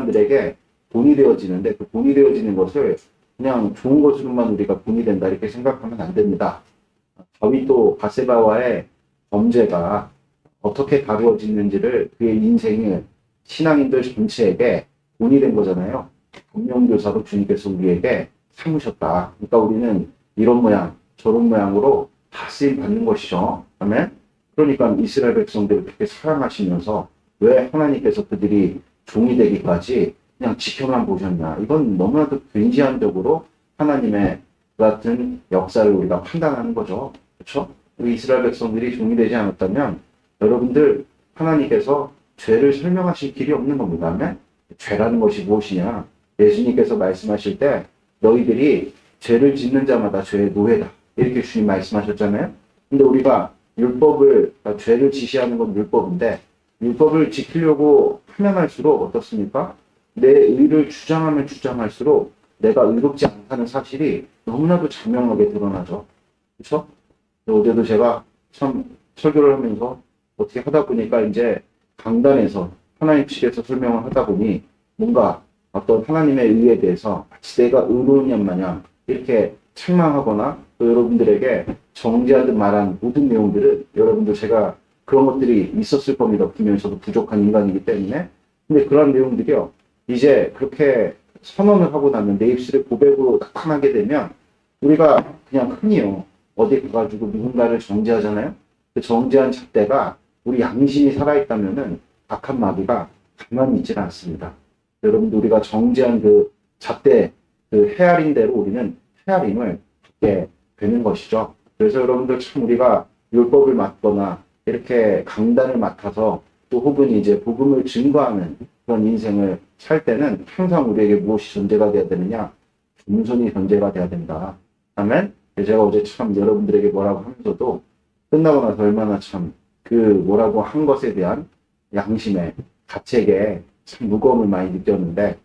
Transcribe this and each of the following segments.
사람들에게 본이 되어지는데 그 본이 되어지는 것을 그냥 좋은 것으로만 우리가 본이 된다 이렇게 생각하면 안 됩니다. 다윗도 바세바와의 범죄가 어떻게 다루어지는지를 그의 인생을 신앙인들 전체에게 본이 된 거잖아요. 본명교사로 주님께서 우리에게 삼으셨다. 그러니까 우리는 이런 모양 저런 모양으로 다 쓰임 받는 것이죠. 아멘. 그러니까 이스라엘 백성들을 그렇게 사랑하시면서 왜 하나님께서 그들이 종이 되기까지 그냥 지켜만 보셨냐. 이건 너무나도 굉장한적으로 하나님의 같은 역사를 우리가 판단하는 거죠. 그렇죠? 우리 이스라엘 백성들이 종이 되지 않았다면 여러분들 하나님께서 죄를 설명하실 길이 없는 겁니다. 아멘? 죄라는 것이 무엇이냐? 예수님께서 말씀하실 때 너희들이 죄를 짓는 자마다 죄의 노예다. 이렇게 주님 말씀하셨잖아요. 근데 우리가 율법을, 그러니까 죄를 지시하는 건 율법인데 율법을 지키려고 하면 할수록 어떻습니까? 내 의를 주장하면 주장할수록 내가 의롭지 않다는 사실이 너무나도 자명하게 드러나죠. 그렇죠? 어제도 제가 참 설교를 하면서 어떻게 하다 보니까 이제 강단에서 하나님 측에서 설명을 하다 보니 뭔가 어떤 하나님의 의에 대해서 마치 내가 의로운 양 마냥 이렇게 책망하거나 또 여러분들에게 정죄하듯 말한 모든 내용들은 여러분들 제가 그런 것들이 있었을 겁니다. 분명히 저도 부족한 인간이기 때문에. 근데 그런 내용들이요. 이제 그렇게 선언을 하고 나면 내 입술의 고백으로 나타나게 되면 우리가 그냥 흔히요. 어디 가가지고 누군가를 정죄하잖아요. 그 정죄한 잣대가 우리 양심이 살아있다면은 악한 마귀가 가만히 있질 않습니다. 여러분들 우리가 정죄한 그 잣대 그 헤아린 대로 우리는 헤아림을 받게 되는 것이죠. 그래서 여러분들 참 우리가 율법을 맡거나 이렇게 강단을 맡아서 또 혹은 이제 복음을 증거하는 그런 인생을 살 때는 항상 우리에게 무엇이 전제가 돼야 되느냐? 겸손이 전제가 돼야 된다. 아멘? 제가 어제 참 여러분들에게 뭐라고 하면서도 끝나고 나서 얼마나 참 그 뭐라고 한 것에 대한 양심의 가책에 참 무거움을 많이 느꼈는데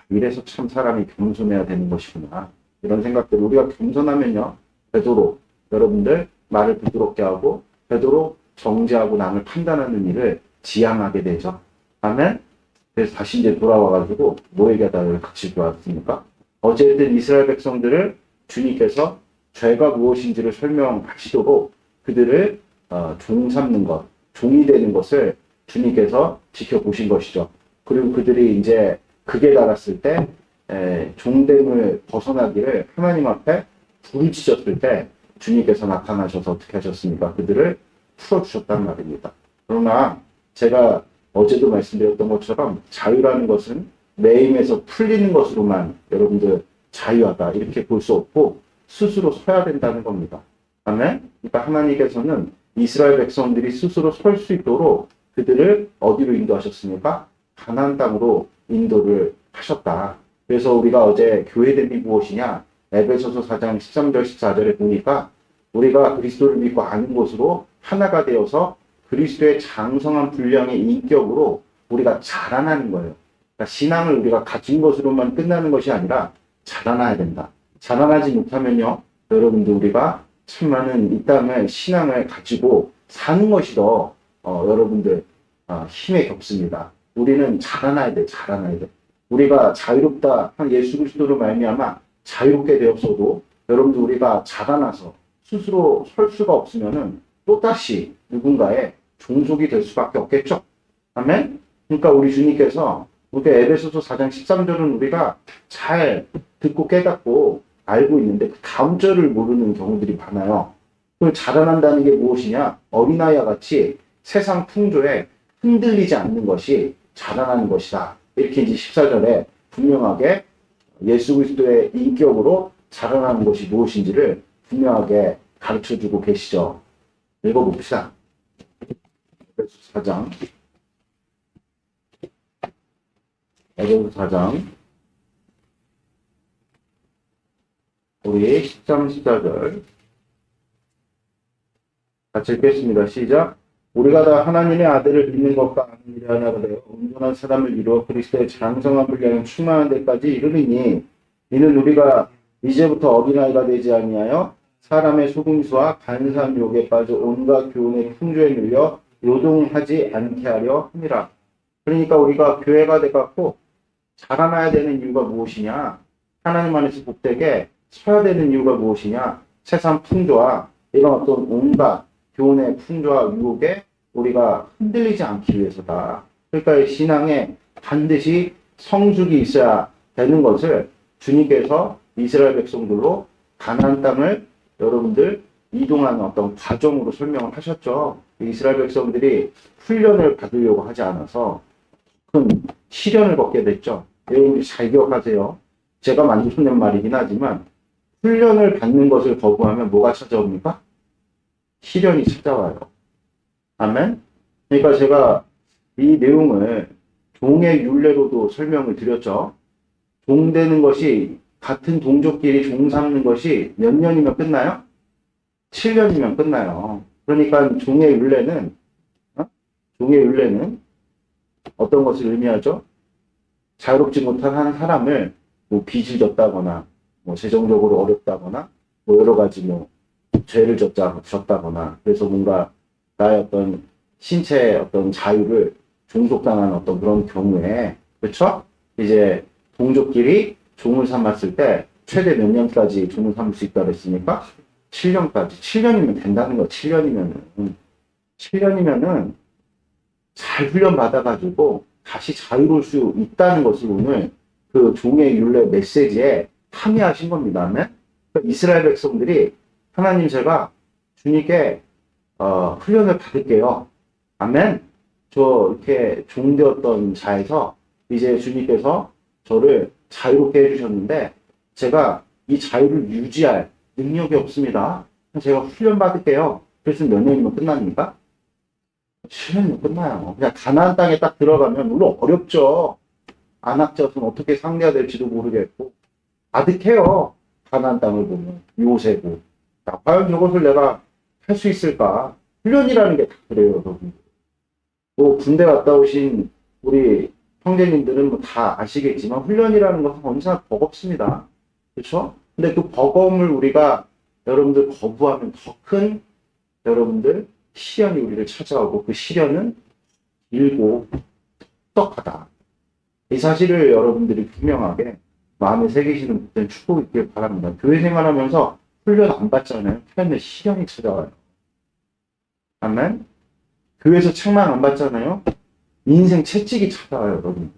이래서 참 사람이 겸손해야 되는 것이구나. 이런 생각들 우리가 겸손하면요. 되도록 여러분들 말을 부드럽게 하고 되도록 정죄하고 남을 판단하는 일을 지향하게 되죠. 아멘? 그래서 다시 이제 돌아와가지고 뭐 얘기하다가 같이 들어왔습니까? 어쨌든 이스라엘 백성들을 주님께서 죄가 무엇인지를 설명하시도록 그들을 종 삼는 것, 종이 되는 것을 주님께서 지켜보신 것이죠. 그리고 그들이 이제 극에 달았을 때 종됨을 벗어나기를 하나님 앞에 부르짖었을 때 주님께서 나타나셔서 어떻게 하셨습니까? 그들을 풀어주셨단 말입니다. 그러나 제가 어제도 말씀드렸던 것처럼 자유라는 것은 매임에서 풀리는 것으로만 여러분들 자유하다 이렇게 볼 수 없고 스스로 서야 된다는 겁니다. 아멘? 그러니까 하나님께서는 이스라엘 백성들이 스스로 설 수 있도록 그들을 어디로 인도하셨습니까? 가나안 땅으로 인도를 하셨다. 그래서 우리가 어제 교회됨이 무엇이냐? 에베소서 4장 13절 14절에 보니까 우리가 그리스도를 믿고 아는 것으로 하나가 되어서 그리스도의 장성한 분량의 인격으로 우리가 자라나는 거예요. 그러니까 신앙을 우리가 가진 것으로만 끝나는 것이 아니라 자라나야 된다. 자라나지 못하면요. 여러분들 우리가 참 많은 이 땅의 신앙을 가지고 사는 것이 더 여러분들 힘에 겹습니다. 우리는 자라나야 돼. 자라나야 돼. 우리가 자유롭다 한 예수 그리스도로 말미암아 자유롭게 되었어도 여러분들 우리가 자라나서 스스로 설 수가 없으면은 또다시 누군가의 종속이 될 수밖에 없겠죠. 아멘? 그러니까 우리 주님께서 우리 에베소서 4장 13절은 우리가 잘 듣고 깨닫고 알고 있는데 그 다음 절을 모르는 경우들이 많아요. 그걸 자라난다는 게 무엇이냐? 어린아이와 같이 세상 풍조에 흔들리지 않는 것이 자라나는 것이다. 이렇게 이제 14절에 분명하게 예수 그리스도의 인격으로 자라나는 것이 무엇인지를 분명하게 가르쳐주고 계시죠. 읽어봅시다. 에베소 4장. 에베소 4장. 우리 13, 14절. 같이 읽겠습니다. 시작. 우리가 다 하나님의 아들을 믿는 것과 아는 일에 하나 되어 온전한 사람을 이루어 그리스도의 장성한 분량에 충만한 데까지 이르리니 이는 우리가 이제부터 어린아이가 되지 아니하여 사람의 속임수와 간사한 유혹에 빠져 온갖 교훈의 풍조에 눌려 요동하지 않게 하려 함이라. 그러니까 우리가 교회가 돼갖고 자라나야 되는 이유가 무엇이냐? 하나님 안에서 복되게 서야 되는 이유가 무엇이냐? 세상 풍조와 이런 어떤 온갖 교훈의 풍조와 유혹에 우리가 흔들리지 않기 위해서다. 그러니까 이 신앙에 반드시 성숙이 있어야 되는 것을 주님께서 이스라엘 백성들로 가나안 땅을 여러분들 이동하는 어떤 과정으로 설명을 하셨죠. 이스라엘 백성들이 훈련을 받으려고 하지 않아서 큰 시련을 겪게 됐죠. 여러분들이 잘 기억하세요. 제가 만들어낸 말이긴 하지만 훈련을 받는 것을 거부하면 뭐가 찾아옵니까? 시련이 찾아와요. 아멘? 그러니까 제가 이 내용을 종의 율례로도 설명을 드렸죠. 종 되는 것이 같은 동족끼리 종 삼는 것이 몇 년이면 끝나요? 7년이면 끝나요. 그러니까 종의 율례는 어떤 것을 의미하죠? 자유롭지 못한 한 사람을 뭐 빚을 졌다거나 뭐 재정적으로 어렵다거나 뭐 여러 가지 뭐 죄를 졌다거나 그래서 뭔가 나의 어떤 신체의 어떤 자유를 종속당하는 어떤 그런 경우에 그렇죠? 이제 동족끼리 종을 삼았을 때 최대 몇 년까지 종을 삼을 수 있다고 했습니까? 7년까지. 7년이면 된다는 거. 7년이면은 잘 훈련 받아가지고 다시 자유로울 수 있다는 것을 오늘 그 종의 율례 메시지에 함의하신 겁니다. 그러니까 이스라엘 백성들이 하나님 제가 주님께 훈련을 받을게요. 아멘. 저 이렇게 종되었던 자에서 이제 주님께서 저를 자유롭게 해주셨는데 제가 이 자유를 유지할 능력이 없습니다. 제가 훈련 받을게요. 그래서 몇 년이면 끝납니까? 7년이면 끝나요. 그냥 가나안 땅에 딱 들어가면 물론 어렵죠. 안악자손 어떻게 상대해야 될지도 모르겠고 아득해요. 가나안 땅을 보면 요새고. 자, 과연 저것을 내가 할 수 있을까? 훈련이라는 게 다 그래요, 여러분. 뭐 군대 갔다 오신 우리 형제님들은 뭐 다 아시겠지만 훈련이라는 것은 언제나 버겁습니다. 그렇죠? 근데 그 버거움을 우리가 여러분들 거부하면 더 큰 여러분들 시련이 우리를 찾아오고 그 시련은 길고 떡하다. 이 사실을 여러분들이 분명하게 마음에 새기시는 분들 축복 있길 바랍니다. 교회 생활하면서 훈련 안 받잖아요. 맨날 시련이 찾아와요. 아멘? 교회에서 책망 안 받잖아요. 인생 채찍이 찾아와요, 여러분들.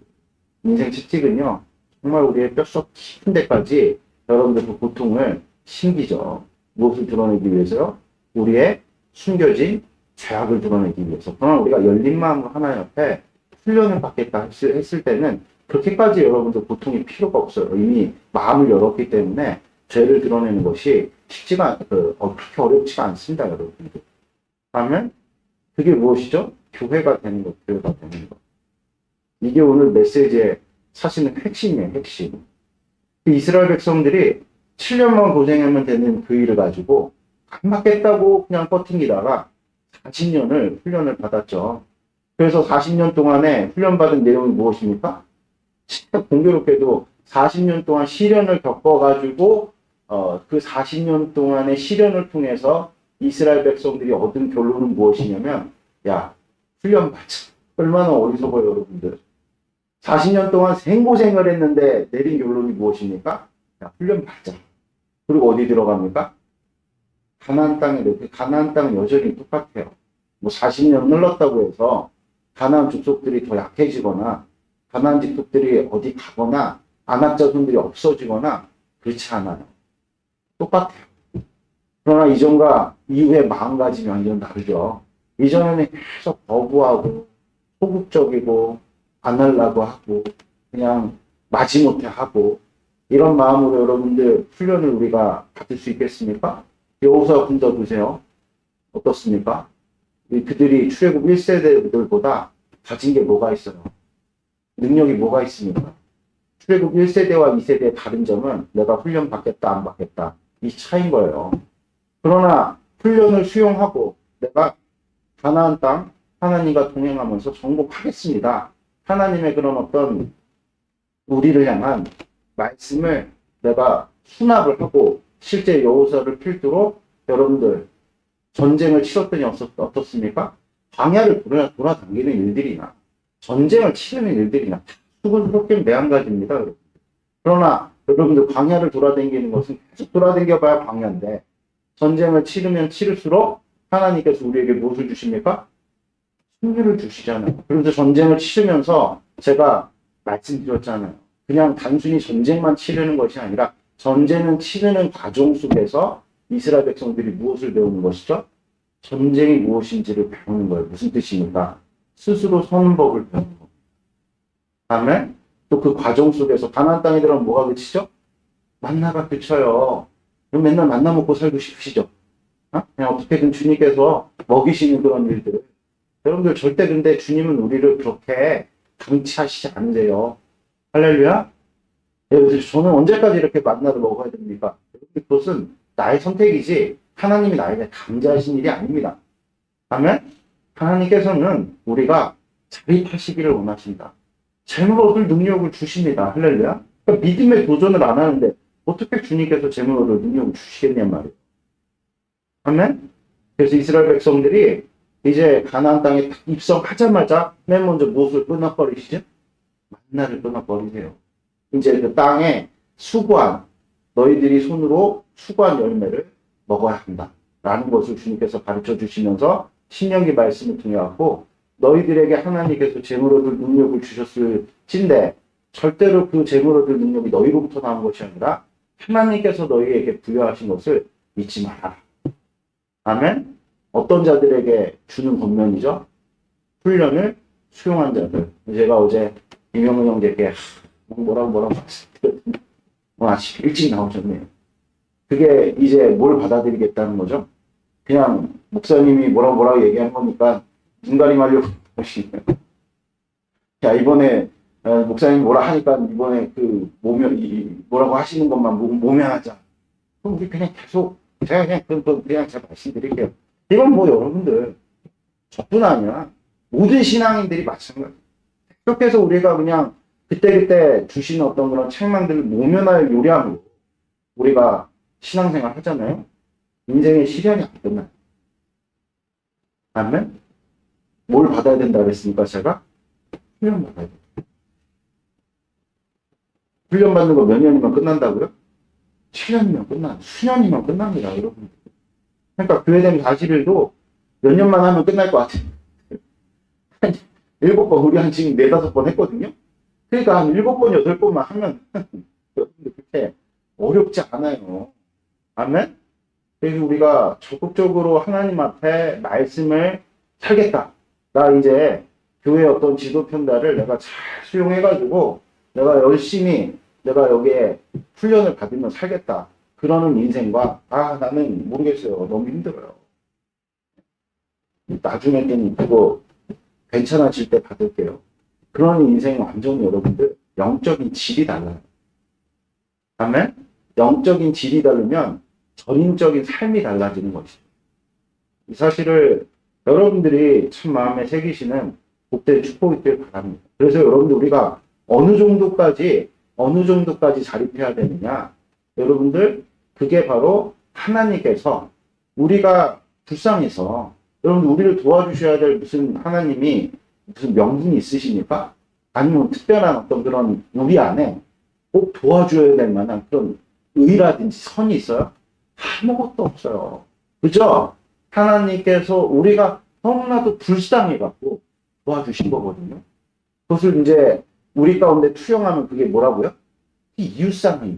인생 채찍은요, 정말 우리의 뼛속 깊은 데까지 여러분들 그 고통을 심기죠. 무엇을 드러내기 위해서요? 우리의 숨겨진 죄악을 드러내기 위해서. 그러나 우리가 열린 마음으로 하나님 앞에 훈련을 받겠다 했을 때는 그렇게까지 여러분들 고통이 필요가 없어요. 이미 마음을 열었기 때문에 죄를 드러내는 것이 그렇게 어렵지가 않습니다, 여러분들. 그러면 그게 무엇이죠? 교회가 되는 것, 교회가 되는 것. 이게 오늘 메시지의 사실은 핵심이에요, 핵심. 이스라엘 백성들이 7년만 고생하면 되는 그 일을 가지고 안 맞겠다고 그냥 버팅기다가 40년을 훈련을 받았죠. 그래서 40년 동안에 훈련받은 내용이 무엇입니까? 진짜 공교롭게도 40년 동안 시련을 겪어가지고 그 40년 동안의 시련을 통해서 이스라엘 백성들이 얻은 결론은 무엇이냐면 야, 훈련 받자. 얼마나 어리석어요, 여러분들. 40년 동안 생고생을 했는데 내린 결론이 무엇입니까? 야, 훈련 받자. 그리고 어디 들어갑니까? 가나안 땅에 가나안 땅은 여전히 똑같아요. 뭐 40년 흘렀다고 해서 가나안 족속들이 더 약해지거나 가나안 족속들이 어디 가거나 안악자손들이 없어지거나 그렇지 않아요. 똑같아요. 그러나 이전과 이후의 마음가짐이 완전 다르죠. 이전에는 계속 거부하고 소극적이고 안 하려고 하고 그냥 마지못해 하고 이런 마음으로 여러분들 훈련을 우리가 받을 수 있겠습니까? 여호수아 군더 보세요. 어떻습니까? 그들이 출애굽 1세대들보다 가진 게 뭐가 있어요? 능력이 뭐가 있습니까? 출애굽 1세대와 2세대의 다른 점은 내가 훈련 받겠다 안 받겠다 이 차이인 거예요. 그러나 훈련을 수용하고 내가 가나안 땅 하나님과 동행하면서 정복하겠습니다. 하나님의 그런 어떤 우리를 향한 말씀을 내가 수납을 하고 실제 여호수아를 필두로 여러분들 전쟁을 치렀더니 어떻습니까? 광야를 돌아다니는 일들이나 전쟁을 치르는 일들이나 수고스럽게 매한가지입니다. 여러분. 그러나 여러분들 광야를 돌아다니는 것은 계속 돌아다녀봐야 광야인데 전쟁을 치르면 치를수록 하나님께서 우리에게 무엇을 주십니까? 승리를 주시잖아요. 그래서 전쟁을 치르면서 제가 말씀드렸잖아요. 그냥 단순히 전쟁만 치르는 것이 아니라 전쟁을 치르는 과정 속에서 이스라엘 백성들이 무엇을 배우는 것이죠? 전쟁이 무엇인지를 배우는 거예요. 무슨 뜻입니까? 스스로 서는 법을 배우는 겁니다. 다음에 또 그 과정 속에서 가나안 땅에 들어가면 뭐가 그치죠? 만나가 그쳐요. 그럼 맨날 만나 먹고 살고 싶으시죠? 그냥 어떻게든 주님께서 먹이시는 그런 일들. 여러분들 절대 근데 주님은 우리를 그렇게 강치하시지 않으세요. 할렐루야? 그래서 저는 언제까지 이렇게 만나를 먹어야 됩니까? 그것은 나의 선택이지 하나님이 나에게 강제하신 일이 아닙니다. 다음에 하나님께서는 우리가 자립하시기를 원하신다. 재물 얻을 능력을 주십니다. 할렐루야? 그러니까 믿음의 도전을 안 하는데 어떻게 주님께서 재물 얻을 능력을 주시겠냔 말이에요. 아멘? 그래서 이스라엘 백성들이 이제 가나안 땅에 입성하자마자 맨 먼저 무엇을 끊어버리시죠? 만나를 끊어버리세요. 이제 그 땅에 수고한 너희들이 손으로 수고한 열매를 먹어야 한다. 라는 것을 주님께서 가르쳐 주시면서 신명기 말씀을 통해 갖고 너희들에게 하나님께서 재물 얻을 능력을 주셨을 찐데 절대로 그 재물 얻을 능력이 너희로부터 나온 것이 아니라 하나님께서 너희에게 부여하신 것을 잊지 말아라. 아멘? 어떤 자들에게 주는 권면이죠? 훈련을 수용한 자들. 제가 어제 이명훈 형제께 뭐라고 말씀드렸더니 아침 일찍 나오셨네요. 그게 이제 뭘 받아들이겠다는 거죠? 그냥 목사님이 뭐라고 얘기한 거니까 눈가림하려고 하시네요. 야, 이번에 목사님이 뭐라 하니까 이번에 그 뭐라고 하시는 것만 모면하자. 그럼 우리 그냥 계속 제가 그냥 제가 말씀드릴게요. 이건 뭐 여러분들 저뿐 아니라 모든 신앙인들이 마찬가지예요. 그렇게 해서 우리가 그냥 그때그때 주시는 어떤 그런 책망들을 모면할 요량으로 우리가 신앙생활 하잖아요. 인생의 시련이 안 끝나요. 아멘? 뭘 받아야 된다 그랬습니까, 제가? 훈련 받아야 돼요. 훈련 받는 거 몇 년이면 끝난다고요? 7년이면 수년이면 끝납니다, 여러분. 그러니까 교회됨 40일도 몇 년만 하면 끝날 것 같아요. 한 7번, 우리 한 지금 4, 5번 했거든요? 그러니까 한 7번, 8번만 하면 여러분들 그렇게 어렵지 않아요. 아멘? 그래서 우리가 적극적으로 하나님 앞에 말씀을 살겠다. 나 이제 교회 어떤 지도 편달을 내가 잘 수용해가지고 내가 열심히 내가 여기에 훈련을 받으면 살겠다. 그러는 인생과 나는 모르겠어요. 너무 힘들어요. 나중에는 그거 괜찮아질 때 받을게요. 그런 인생은 완전히 여러분들 영적인 질이 달라요. 아멘? 영적인 질이 다르면 전인적인 삶이 달라지는 것이죠. 이 사실을 여러분들이 참 마음에 새기시는 복된 축복이 되길 바랍니다. 그래서 여러분들 우리가 어느 정도까지 자립해야 되느냐? 여러분들 그게 바로 하나님께서 우리가 불쌍해서 여러분들 우리를 도와주셔야 될 무슨 하나님이 무슨 명분이 있으십니까? 아니면 특별한 어떤 그런 우리 안에 꼭 도와줘야 될 만한 그런 의라든지 선이 있어요? 아무것도 없어요. 그죠? 하나님께서 우리가 너무나도 불쌍해갖고 도와주신 거거든요. 그것을 이제 우리 가운데 투영하면 그게 뭐라고요? 이웃사랑.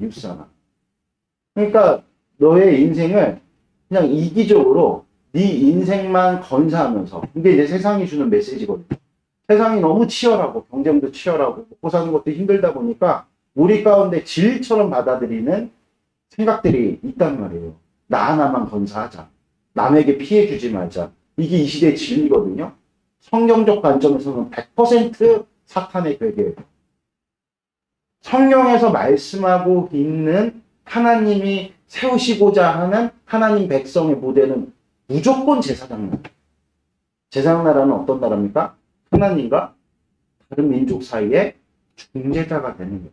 그러니까 너의 인생을 그냥 이기적으로 네 인생만 건사하면서 이게 이제 세상이 주는 메시지거든요. 세상이 너무 치열하고 경쟁도 치열하고 먹고 사는 것도 힘들다 보니까 우리 가운데 진리처럼 받아들이는 생각들이 있단 말이에요. 나 하나만 건사하자. 남에게 피해 주지 말자. 이게 이 시대의 진리거든요. 성경적 관점에서는 100% 사탄의 괴계예요. 성경에서 말씀하고 있는 하나님이 세우시고자 하는 하나님 백성의 모델은 무조건 제사장 나라. 제사장 나라는 어떤 나라입니까? 하나님과 다른 민족 사이에 중재자가 되는 거예요.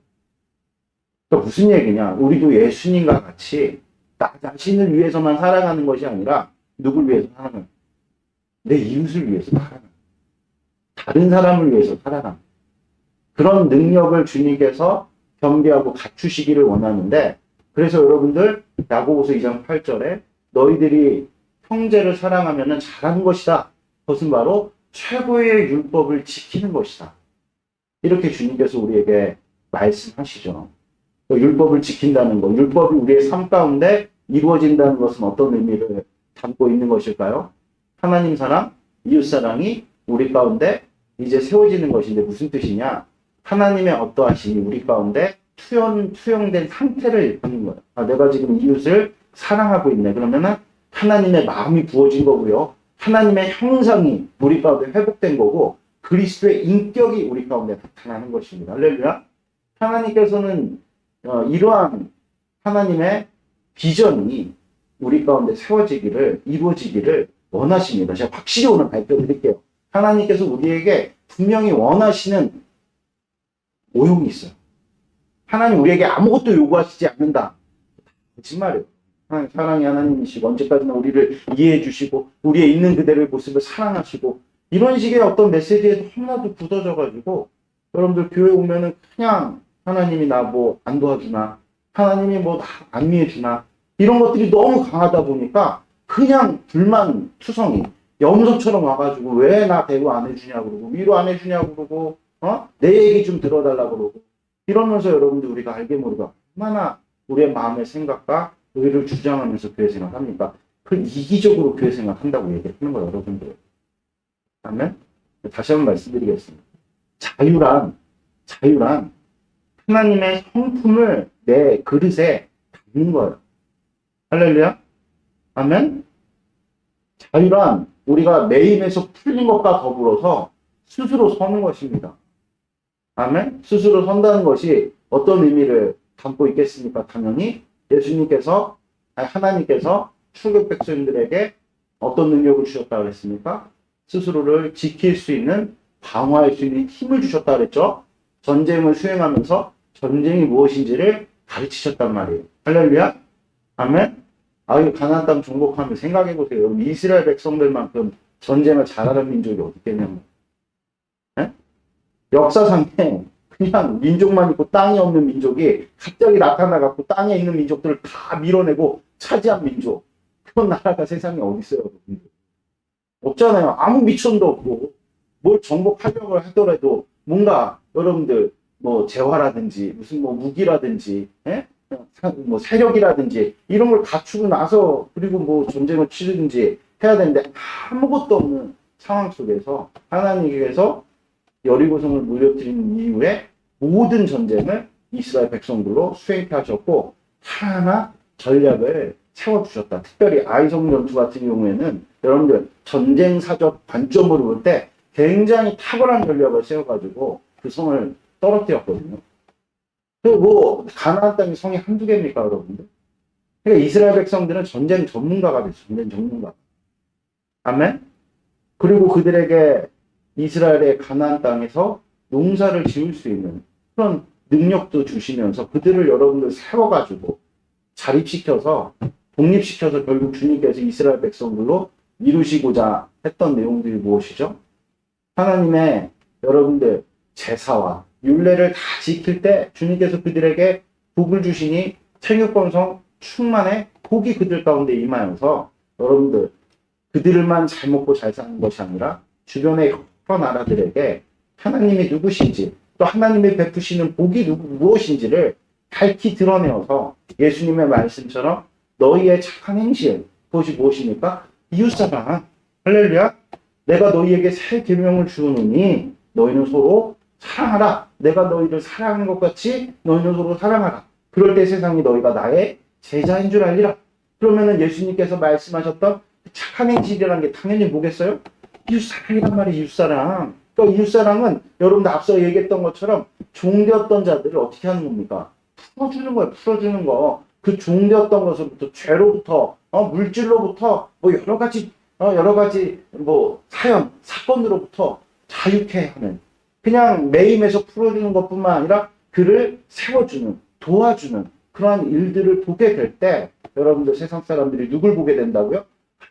그러니까 무슨 얘기냐? 우리도 예수님과 같이 나 자신을 위해서만 살아가는 것이 아니라 누굴 위해서 살아가는? 내 이웃을 위해서 살아가는. 다른 사람을 위해서 살아가는. 그런 능력을 주님께서 겸비하고 갖추시기를 원하는데, 그래서 여러분들 야고보서 2장 8절에 너희들이 형제를 사랑하면 잘하는 것이다. 그것은 바로 최고의 율법을 지키는 것이다. 이렇게 주님께서 우리에게 말씀하시죠. 율법을 지킨다는 것, 율법이 우리의 삶 가운데 이루어진다는 것은 어떤 의미를 담고 있는 것일까요? 하나님 사랑, 이웃 사랑이 우리 가운데 이제 세워지는 것인데 무슨 뜻이냐? 하나님의 어떠하심이 우리 가운데 투영된 상태를 일컫는 거예요. 아, 내가 지금 이웃을 사랑하고 있네. 그러면은 하나님의 마음이 부어진 거고요. 하나님의 형상이 우리 가운데 회복된 거고, 그리스도의 인격이 우리 가운데 나타나는 것입니다. 할렐루야. 하나님께서는 이러한 하나님의 비전이 우리 가운데 세워지기를, 이루어지기를 원하십니다. 제가 확실히 오늘 발표드릴게요. 하나님께서 우리에게 분명히 원하시는 오용이 있어요. 하나님 우리에게 아무것도 요구하시지 않는다. 거짓말이에요. 사랑의 하나님이시고 언제까지나 우리를 이해해 주시고 우리의 있는 그대로의 모습을 사랑하시고, 이런 식의 어떤 메시지에 너무나도 굳어져가지고 여러분들 교회 오면은 그냥 하나님이 나 뭐 안 도와주나, 하나님이 뭐 나 안 위해주나, 이런 것들이 너무 강하다 보니까 그냥 불만 투성이 염소처럼 와가지고 왜 나 대우 안 해주냐고 그러고 위로 안 해주냐고 그러고 내 얘기 좀 들어달라고 그러고, 이러면서 여러분들 우리가 알게 모르게 얼마나 우리의 마음의 생각과 의를 주장하면서 교회 생활합니까? 그 이기적으로 교회 생활한다고 얘기하는 거예요, 여러분들. 아멘? 다시 한번 말씀드리겠습니다. 자유란 하나님의 성품을 내 그릇에 담는 거예요. 할렐루야? 아멘? 자유란 우리가 매임에서 풀린 것과 더불어서 스스로 서는 것입니다. 아멘? 스스로 선다는 것이 어떤 의미를 담고 있겠습니까? 당연히 예수님께서, 하나님께서 출애굽 백성들에게 어떤 능력을 주셨다고 그랬습니까? 스스로를 지킬 수 있는, 방어할 수 있는 힘을 주셨다고 그랬죠? 전쟁을 수행하면서 전쟁이 무엇인지를 가르치셨단 말이에요. 할렐루야? 아멘? 아유, 가나안 땅 정복하면 생각해보세요. 이스라엘 백성들만큼 전쟁을 잘하는 민족이 어디 있겠냐면. 역사상에 그냥 민족만 있고 땅이 없는 민족이 갑자기 나타나갖고 땅에 있는 민족들을 다 밀어내고 차지한 민족. 그런 나라가 세상에 어디 있어요, 여러분들? 없잖아요. 아무 미천도 없고, 뭘 정복하려고 하더라도 뭔가 여러분들 뭐 재화라든지 무슨 뭐 무기라든지 뭐 세력이라든지 이런 걸 갖추고 나서 그리고 뭐 전쟁을 치르든지 해야 되는데, 아무것도 없는 상황 속에서 하나님께서 여리고성을 무너뜨린 이후에 모든 전쟁을 이스라엘 백성들로 수행케 하셨고 하나하나 전략을 세워주셨다. 특별히 아이성 전투 같은 경우에는 여러분들 전쟁사적 관점으로 볼 때 굉장히 탁월한 전략을 세워가지고 그 성을 떨어뜨렸거든요. 그리고 가나안 땅이 성이 한두 개입니까, 여러분들? 그러니까 이스라엘 백성들은 전쟁 전문가가 됐어요. 전쟁 전문가. 아멘? 그리고 그들에게 이스라엘의 가나안 땅에서 농사를 지을 수 있는 그런 능력도 주시면서 그들을 여러분들 세워가지고 자립시켜서 독립시켜서 결국 주님께서 이스라엘 백성들로 이루시고자 했던 내용들이 무엇이죠? 하나님의 여러분들 제사와 율례를 다 지킬 때 주님께서 그들에게 복을 주시니 생육번성 충만의 복이 그들 가운데 임하여서 여러분들 그들만 잘 먹고 잘 사는 것이 아니라 주변의 여러 나라들에게 하나님이 누구신지 또 하나님이 베푸시는 복이 무엇인지를 밝히 드러내어서 예수님의 말씀처럼 너희의 착한 행실, 그것이 무엇입니까? 이웃사랑. 할렐루야. 내가 너희에게 새 계명을 주노니 너희는 서로 사랑하라. 내가 너희를 사랑하는 것 같이 너희는 서로 사랑하라. 그럴 때 세상이 너희가 나의 제자인 줄 알리라. 그러면은 예수님께서 말씀하셨던 착한 행실이라는 게 당연히 뭐겠어요? 이웃사랑이란 말이에요. 이웃사랑. 그러니까 이웃사랑은 여러분들 앞서 얘기했던 것처럼 종되었던 자들을 어떻게 하는 겁니까? 풀어주는 거예요. 풀어주는 거. 그 종되었던 것으로부터, 죄로부터, 물질로부터, 뭐 여러 가지 뭐 사건으로부터 자유케 하는, 그냥 매임에서 풀어주는 것뿐만 아니라 그를 세워주는, 도와주는 그러한 일들을 보게 될 때 여러분들 세상 사람들이 누굴 보게 된다고요?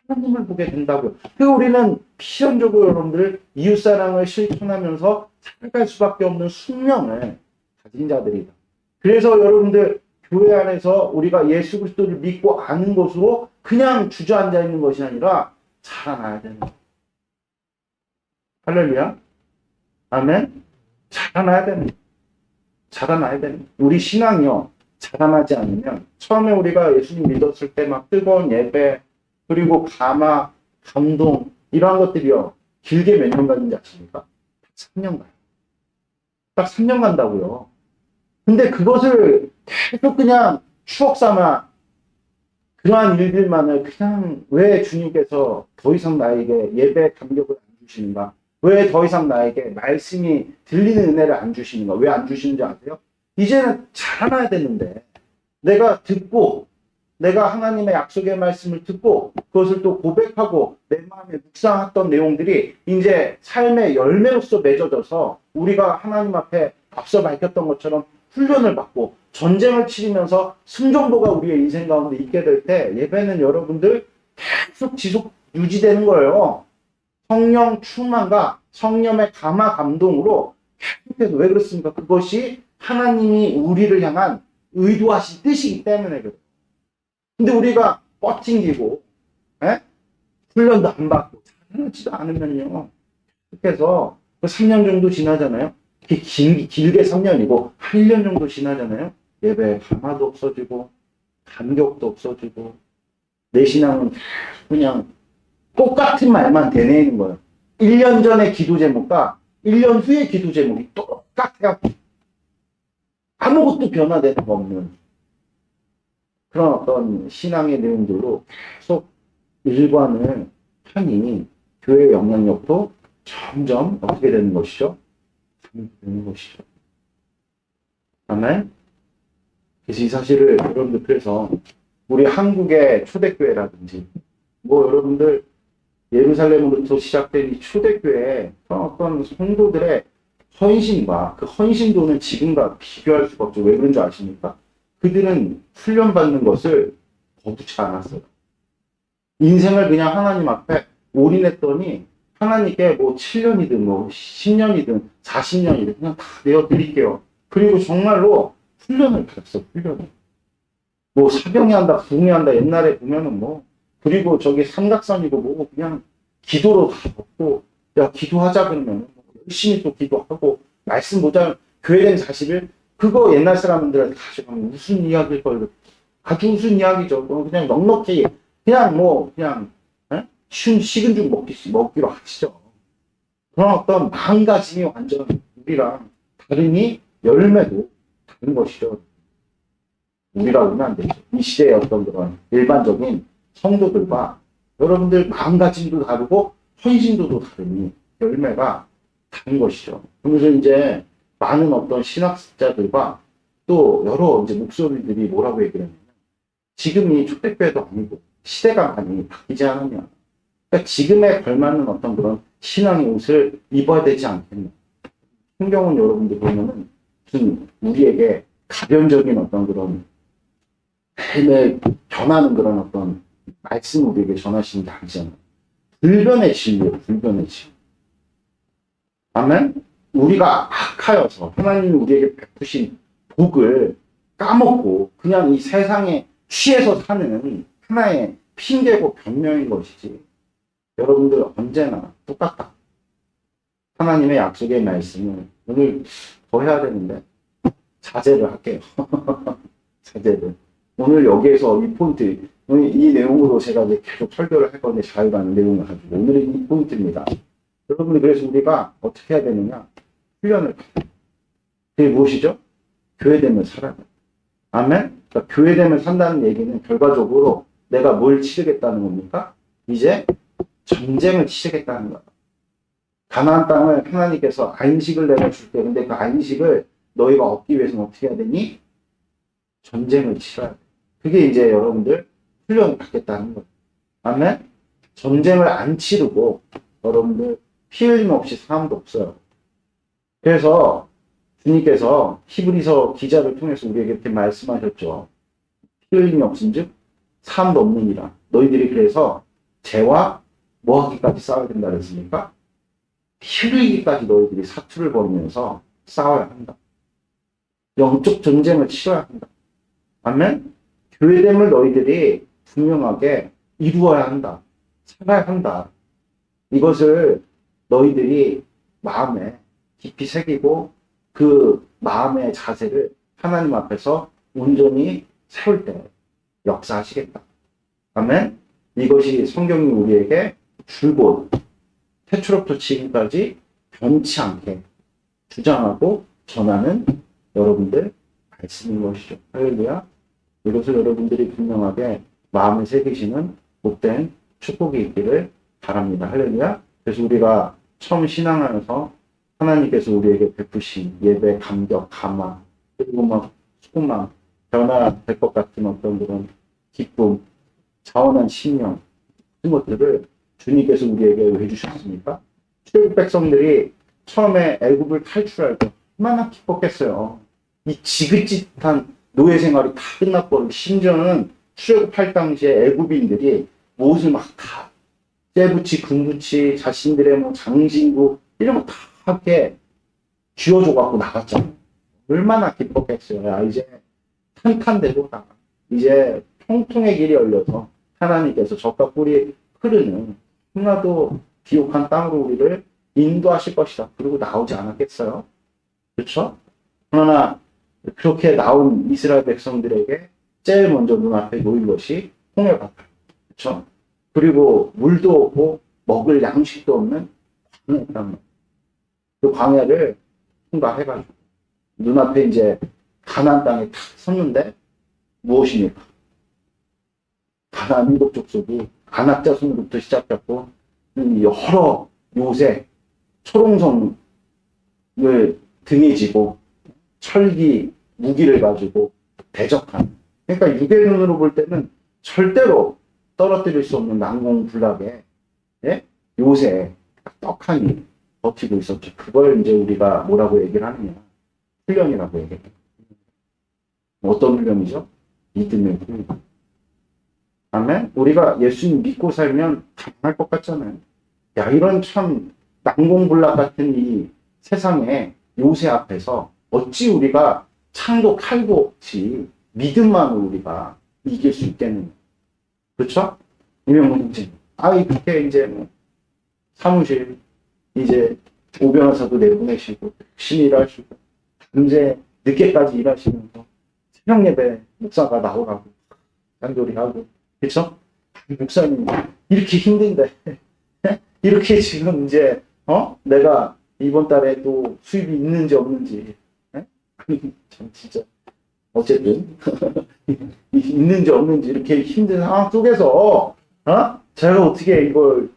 하나님을 보게 된다고요. 그리고 우리는 필연적으로 여러분들 이웃사랑을 실천하면서 살아갈 수밖에 없는 숙명을 가진 자들이다. 그래서 여러분들 교회 안에서 우리가 예수 그리스도를 믿고 아는 것으로 그냥 주저앉아 있는 것이 아니라 자라나야 되는 거예요. 할렐루야. 아멘. 자라나야 되는 거예요. 자라나야 되는 거예요. 우리 신앙이요. 자라나지 않으면 처음에 우리가 예수님 믿었을 때 막 뜨거운 예배 그리고 감화, 감동 이러한 것들이요. 길게 몇 년 가는지 아십니까? 3년 가요. 딱 3년 간다고요. 근데 그것을 계속 그냥 추억 삼아 그러한 일들만을 그냥 왜 주님께서 더 이상 나에게 예배 감격을 안 주시는가? 왜 더 이상 나에게 말씀이 들리는 은혜를 안 주시는가? 왜 안 주시는지 아세요? 이제는 자라나야 되는데 내가 듣고 내가 하나님의 약속의 말씀을 듣고 그것을 또 고백하고 내 마음에 묵상했던 내용들이 이제 삶의 열매로서 맺어져서 우리가 하나님 앞에 앞서 밝혔던 것처럼 훈련을 받고 전쟁을 치르면서 승전보가 우리의 인생 가운데 있게 될 때 예배는 여러분들 계속 지속 유지되는 거예요. 성령 충만과 성령의 감화 감동으로 계속해서 왜 그렇습니까? 그것이 하나님이 우리를 향한 의도하신 뜻이기 때문에 그래요. 근데 우리가 뻗팅기고 훈련도 안 받고 잘하지도 않으면요. 그래서 3년 정도 지나잖아요. 길게 3년이고 1년 정도 지나잖아요. 예배 감화도 없어지고 감격도 없어지고 내 신앙은 그냥 똑같은 말만 되뇌이는 거예요. 1년 전의 기도 제목과 1년 후의 기도 제목이 똑같아요. 아무것도 변화되는 거 없는 그런 어떤 신앙의 내용들로 계속 일관을 하니 교회의 영향력도 점점 어떻게 되는 것이죠? 되는 것이죠. 아멘? 그래서 이 사실을 여러분들 그래서 우리 한국의 초대교회라든지 뭐 여러분들 예루살렘으로부터 시작된 이 초대교회 어떤 성도들의 헌신과 그 헌신도는 지금과 비교할 수가 없죠. 왜 그런 줄 아십니까? 그들은 훈련받는 것을 거두지 않았어요. 인생을 그냥 하나님 앞에 올인했더니 하나님께 뭐 7년이든 뭐 10년이든 40년이든 그냥 다 내어드릴게요. 그리고 정말로 훈련을 받았어. 훈련을. 뭐 사병이 한다, 부흥이 한다. 옛날에 보면은 뭐 그리고 저기 삼각선이고 뭐 그냥 기도로 다 먹고 야 기도하자 그러면 열심히 또 기도하고 말씀 보자 교회된 40일 그거 옛날 사람들한테 가져가면 무슨 이야기일 걸 아주 무슨 이야기죠. 그냥 넉넉히 그냥 뭐 그냥 식은 죽 먹기로 하시죠. 그런 어떤 마음가짐이 완전 우리랑 다르니 열매도 다른 것이죠. 우리가 오면 안 되죠. 이 시대의 어떤 그런 일반적인 성도들과 여러분들 마음가짐도 다르고 헌신도도 다르니 열매가 다른 것이죠. 그래서 이제 많은 어떤 신학자들과 또 여러 이제 목소리들이 뭐라고 얘기를 하냐면 지금이 초대교회도 아니고 시대가 많이 바뀌지 않았냐. 그러니까 지금에 걸맞는 어떤 그런 신앙의 옷을 입어야 되지 않겠냐. 성경은 여러분들 보면은 무슨 우리에게 가변적인 어떤 그런 삶에 변하는 그런 어떤 말씀 우리에게 전하시는 게 아니잖아요. 불변의 진리예요. 불변의 진리. 아멘? 우리가 악하여서 하나님이 우리에게 베푸신 복을 까먹고 그냥 이 세상에 취해서 사는 하나의 핑계고 변명인 것이지. 여러분들 언제나 똑같다. 하나님의 약속의 말씀을 오늘 더 해야 되는데 자제를 할게요. 자제를. 오늘 여기에서 이 포인트, 이 내용으로 제가 이제 계속 설교를 할 건데 자유라는 내용을 가지고 오늘은 이 포인트입니다. 여러분들 그래서 우리가 어떻게 해야 되느냐? 훈련을. 그게 무엇이죠? 교회됨을 살아야 돼. 아멘? 그러니까 교회됨을 산다는 얘기는 결과적으로 내가 뭘 치르겠다는 겁니까? 이제 전쟁을 치르겠다는 거야. 가나안 땅을 하나님께서 안식을 내가 줄게. 근데 그 안식을 너희가 얻기 위해서는 어떻게 해야 되니? 전쟁을 치러야 돼. 그게 이제 여러분들 훈련을 받겠다는 거예요. 아멘? 전쟁을 안 치르고 여러분들 피 흘림 없이 사람도 없어요. 그래서 주님께서 히브리서 기자를 통해서 우리에게 이렇게 말씀하셨죠. 피 흘림이 없은즉 사람도 없느니라. 너희들이 그래서 죄와 뭐하기까지 싸워야 된다 그랬습니까? 힘들기까지 너희들이 사투를 벌이면서 싸워야 한다. 영적 전쟁을 치러야 한다. 아멘? 교회됨을 너희들이 분명하게 이루어야 한다. 살아야 한다. 이것을 너희들이 마음에 깊이 새기고 그 마음의 자세를 하나님 앞에서 온전히 세울 때 역사하시겠다. 아멘? 이것이 성경이 우리에게 줄곧 태초로부터 지금까지 변치 않게 주장하고 전하는 여러분들 말씀인 것이죠. 할렐루야. 이것을 여러분들이 분명하게 마음에 새기시는 복된 축복이 있기를 바랍니다. 할렐루야. 그래서 우리가 처음 신앙하면서 하나님께서 우리에게 베푸신 예배, 감격, 감화, 그리고 막 소망, 변화될 것 같은 어떤 그런 기쁨, 자원한 신령, 이런 것들을 주님께서 우리에게 왜 해주셨습니까? 출애굽 백성들이 처음에 애굽을 탈출할 때 얼마나 기뻤겠어요. 이 지긋지긋한 노예 생활이 다 끝났고, 심지어는 출애굽할 당시에 애굽인들이 옷을 막 다 쇠붙이, 금붙이, 자신들의 뭐 장신구 이런 거 다 함께 쥐어줘 갖고 나갔잖아요. 얼마나 기뻤겠어요. 야, 이제 탄탄대로다. 이제 통통의 길이 열려서 하나님께서 젖과 꿀이 흐르는 하나도 비옥한 땅으로 우리를 인도하실 것이다. 그리고 나오지 않았겠어요? 그렇죠? 그러나 그렇게 나온 이스라엘 백성들에게 제일 먼저 눈앞에 놓인 것이 홍해바다. 그렇죠? 그리고 물도 없고 먹을 양식도 없는 광야 땅. 그 광야를 통과해가지고 눈앞에 이제 가나안 땅에 탁 섰는데 무엇입니까? 가나안 일곱 족속이 아낙 자손으로부터 시작했고 여러 요새 초롱성을 등에 지고 철기 무기를 가지고 대적한, 그러니까 육의 눈으로 볼 때는 절대로 떨어뜨릴 수 없는 난공불락의 요새 떡하니 버티고 있었죠. 그걸 이제 우리가 뭐라고 얘기를 하느냐, 훈련이라고 얘기해요. 어떤 훈련이죠? 믿음의 훈련. 아멘? 우리가 예수님 믿고 살면 가능할 것 같잖아요. 야, 이런 참 난공불락 같은 이 세상에 요새 앞에서 어찌 우리가 창도 칼도 없이 믿음만으로 우리가 이길 수 있겠느냐. 그렇죠? 이명훈 형제. 그렇게 이제 뭐 사무실 이제 오변호사도 내보내시고 열심히 일하시고 이제 늦게까지 일하시면서 새벽 예배 목사가 나오라고 단돌이하고, 그렇죠? 목사님 이렇게 힘든데 이렇게 지금 이제 내가 이번 달에 또 수입이 있는지 없는지 참 진짜 어쨌든 있는지 없는지 이렇게 힘든 상황 속에서 제가 어떻게 이걸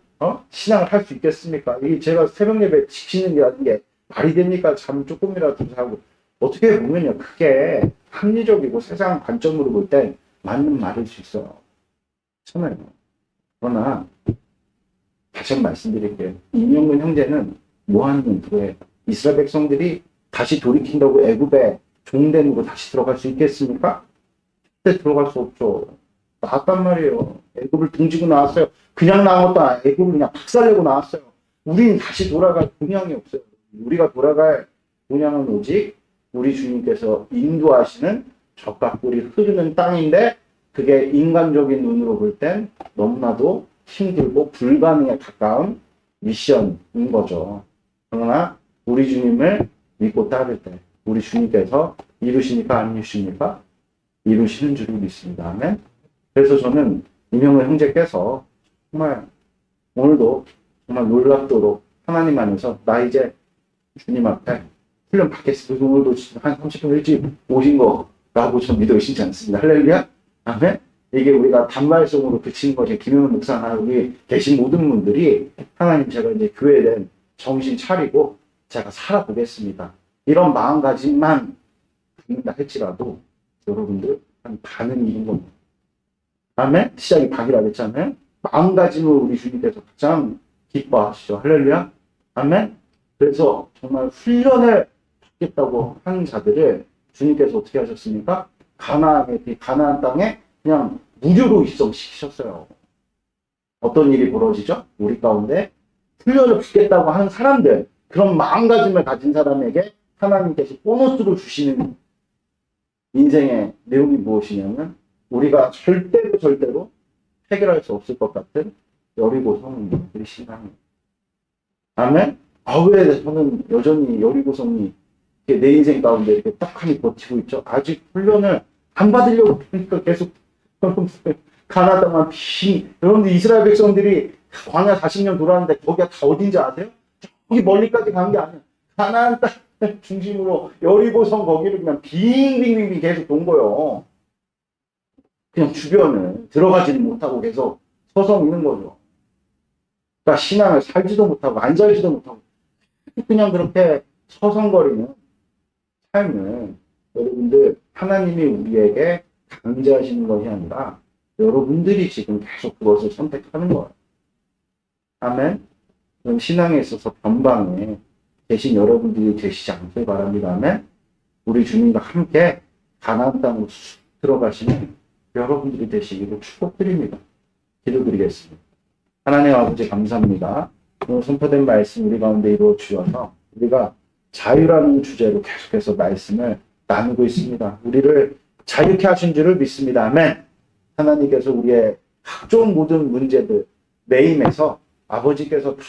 신앙을 할 수 있겠습니까? 이게 제가 새벽 예배 지키는 게 아닌 게 말이 됩니까? 잠 조금이라도 자고. 어떻게 보면요, 그게 합리적이고 세상 관점으로 볼 때 맞는 말일 수 있어요. 참아요. 그러나 다시 한번 말씀드릴게요. 이명근 형제는 뭐하는 인도에 이스라엘 백성들이 다시 돌이킨다고 애굽에 종된으로 다시 들어갈 수 있겠습니까? 그때 들어갈 수 없죠. 나왔단 말이에요. 애굽을 등지고 나왔어요. 그냥 나온 것도 아니고 애굽을 그냥 박살내고 나왔어요. 우리는 다시 돌아갈 본향이 없어요. 우리가 돌아갈 본향은 오직 우리 주님께서 인도하시는 젖과 꿀이 흐르는 땅인데, 그게 인간적인 눈으로 볼 땐 너무나도 힘들고 불가능에 가까운 미션인 거죠. 그러나 우리 주님을 믿고 따를 때 우리 주님께서 이루시니까 안 이루십니까? 이루시는 줄을 믿습니다. 아멘. 그래서 저는 이명훈 형제께서 정말 오늘도 정말 놀랍도록 하나님 안에서 나 이제 주님 앞에 훈련 받겠습니다. 오늘도 한 30분 일찍 오신 거라고 좀 믿어 의심치 않습니다. 할렐루야. 아멘. 이게 우리가 단말성으로 그치는 것이 김영훈 목사나 여기 계신 모든 분들이 하나님 제가 이제 교회에 대한 정신 차리고 제가 살아보겠습니다. 이런 마음가짐만 갖는다 할지라도 여러분들 한 반은 이긴 겁니다. 아멘. 시작이 반이라고 했잖아요. 마음가짐으로 우리 주님께서 가장 기뻐하시죠. 할렐루야. 아멘. 그래서 정말 훈련을 받겠다고 하는 자들을 주님께서 어떻게 하셨습니까? 가나안 땅에 그냥 무료로 입성시키셨어요. 어떤 일이 벌어지죠? 우리 가운데 훈련을 받겠다고 하는 사람들, 그런 마음가짐을 가진 사람에게 하나님께서 보너스로 주시는 인생의 내용이 무엇이냐면 우리가 절대로 해결할 수 없을 것 같은 여리고 성이 우리 신앙입니다. 아멘? 왜 저는 여전히 여리고 성이 내 인생 가운데 이렇게 떡하니 버티고 있죠? 아직 훈련을 안 받으려고 그러니까 계속 가나안 땅만 여러분들 이스라엘 백성들이 광야 40년 돌았는데 거기가 다 어딘지 아세요? 저기 멀리까지 간 게 아니야. 가나안 땅 중심으로 여리고성 거기를 그냥 빙빙빙빙 계속 돈 거요. 그냥 주변을 들어가지는 못하고 계속 서성 있는 거죠. 그러니까 신앙을 살지도 못하고 안 살지도 못하고 그냥 그렇게 서성거리는 삶을 여러분들 하나님이 우리에게 강제하시는 것이 아니라 여러분들이 지금 계속 그것을 선택하는 거예요. 아멘? 그럼 신앙에 있어서 변방에 계신 여러분들이 되시지 않길 바랍니다. 아멘? 우리 주님과 함께 가나안 땅으로 들어가시는 여러분들이 되시기를 축복드립니다. 기도드리겠습니다. 하나님 아버지 감사합니다. 오늘 선포된 말씀 우리 가운데 이루어 주셔서 우리가 자유라는 주제로 계속해서 말씀을 나누고 있습니다. 우리를 자유케 하신 줄을 믿습니다. 아멘. 하나님께서 우리의 각종 모든 문제들 매임에서 아버지께서 다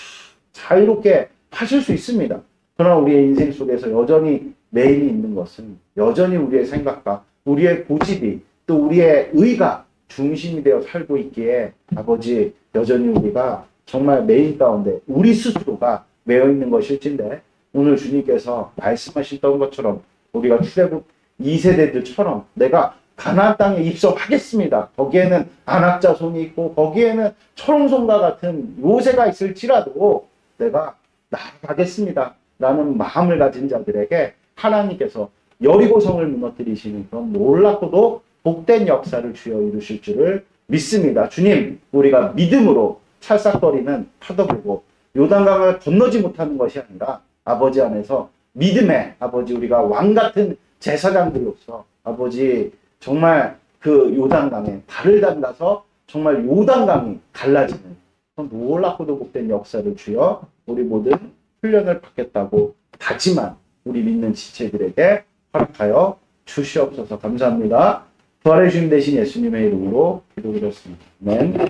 자유롭게 하실 수 있습니다. 그러나 우리의 인생 속에서 여전히 매임이 있는 것은 여전히 우리의 생각과 우리의 고집이 또 우리의 의가 중심이 되어 살고 있기에 아버지 여전히 우리가 정말 매임 가운데 우리 스스로가 매여 있는 것일진데 오늘 주님께서 말씀하셨던 것처럼 우리가 출애굽 2세대들처럼 내가 가나안 땅에 입성하겠습니다. 거기에는 안악자 손이 있고 거기에는 철옹성과 같은 요새가 있을지라도 내가 나아가겠습니다. 라는 마음을 가진 자들에게 하나님께서 여리고성을 무너뜨리시는 그런 놀랍고도 복된 역사를 주여 이루실 줄을 믿습니다. 주님, 우리가 믿음으로 찰싹거리는 파도 보고 요단강을 건너지 못하는 것이 아니라 아버지 안에서 믿음의 아버지 우리가 왕 같은 제사장들로서 아버지 정말 그 요단강에 발을 담가서 정말 요단강이 갈라지는 그런 놀랍고도 복된 역사를 주여 우리 모든 훈련을 받겠다고 다짐한 우리 믿는 지체들에게 허락하여 주시옵소서. 감사합니다. 부활의 주님 되신 예수님의 이름으로 기도드렸습니다. 아멘.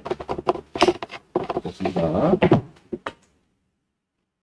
좋습니다.